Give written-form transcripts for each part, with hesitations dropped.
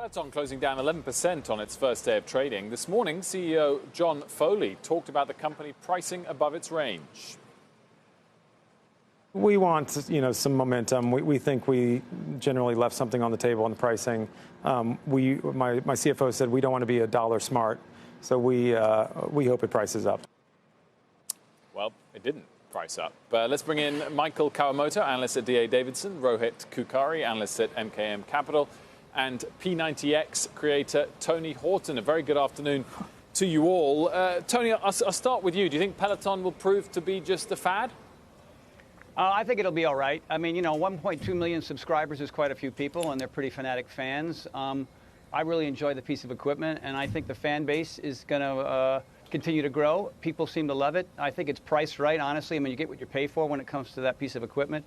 Peloton closing down 11% on its first day of trading. This morning, CEO John Foley talked about the company pricing above its range. We want, some momentum. We think we generally left something on the table on the pricing. My CFO said we don't want to be a dollar smart, so we hope it prices up. Well, it didn't price up. Let's bring in Michael Kawamoto, analyst at DA Davidson, Rohit Kukari, analyst at MKM Capital, and P90X creator Tony Horton. A very good afternoon to you all. Tony, I'll start with you. Do you think Peloton will prove to be just a fad? I think it'll be all right. I mean, 1.2 million subscribers is quite a few people, and they're pretty fanatic fans. I really enjoy the piece of equipment, and I think the fan base is going to continue to grow. People seem to love it. I think it's priced right, honestly. I mean, you get what you pay for when it comes to that piece of equipment.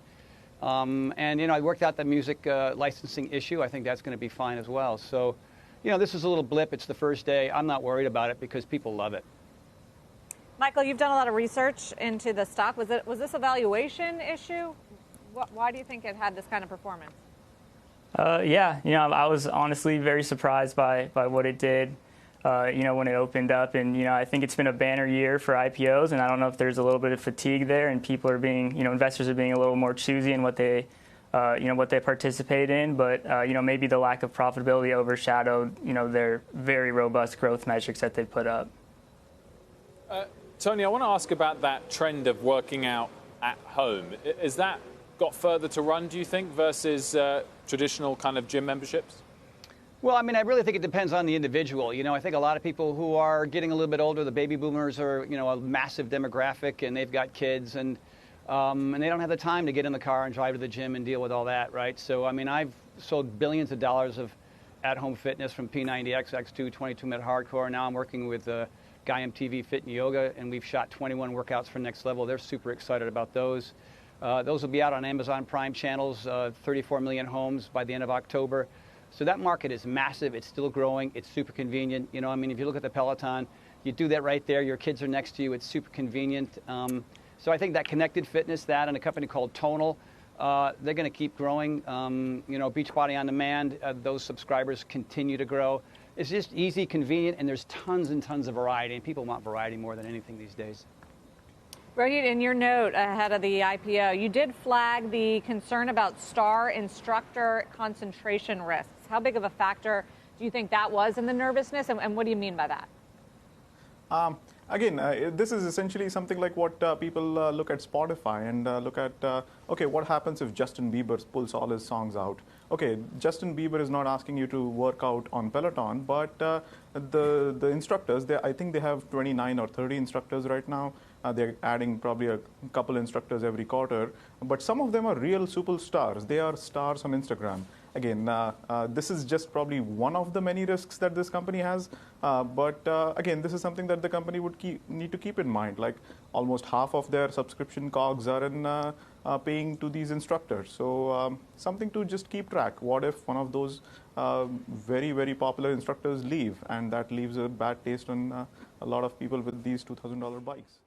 I worked out the music licensing issue. I think that's going to be fine as well. So, this is a little blip. It's the first day. I'm not worried about it because people love it. Michael, you've done a lot of research into the stock. Was this a valuation issue? Why do you think it had this kind of performance? Yeah, I was honestly very surprised by what it did, when it opened up. And, I think it's been a banner year for IPOs. And I don't know if there's a little bit of fatigue there and people are being, investors are being a little more choosy in what they, what they participate in. But, maybe the lack of profitability overshadowed, their very robust growth metrics that they put up. Tony, I want to ask about that trend of working out at home. Is that got further to run, do you think, versus traditional kind of gym memberships? Well, I mean, I really think it depends on the individual. I think a lot of people who are getting a little bit older, the baby boomers are, a massive demographic, and they've got kids, and they don't have the time to get in the car and drive to the gym and deal with all that, right? So, I mean, I've sold billions of dollars of at-home fitness from P90X, X2, 22-minute hardcore. Now I'm working with Guy MTV Fit and Yoga, and we've shot 21 workouts for Next Level. They're super excited about those. Those will be out on Amazon Prime channels, 34 million homes by the end of October. So that market is massive. It's still growing. It's super convenient. If you look at the Peloton, you do that right there. Your kids are next to you. It's super convenient. So I think that connected fitness, that and a company called Tonal, they're going to keep growing. Beachbody On Demand, those subscribers continue to grow. It's just easy, convenient, and there's tons and tons of variety, and people want variety more than anything these days. Rohit, in your note ahead of the IPO, you did flag the concern about star instructor concentration risks. How big of a factor do you think that was in the nervousness, and what do you mean by that? Again, this is essentially something like what people look at Spotify and look at, okay, what happens if Justin Bieber pulls all his songs out? Okay, Justin Bieber is not asking you to work out on Peloton, but the instructors, I think they have 29 or 30 instructors right now. They're adding probably a couple instructors every quarter, but some of them are real superstars. They are stars on Instagram. Again, this is just probably one of the many risks that this company has. But again, this is something that the company would need to keep in mind. Like almost half of their subscription cogs are in paying to these instructors. So something to just keep track. What if one of those very, very popular instructors leave, and that leaves a bad taste on a lot of people with these $2,000 bikes?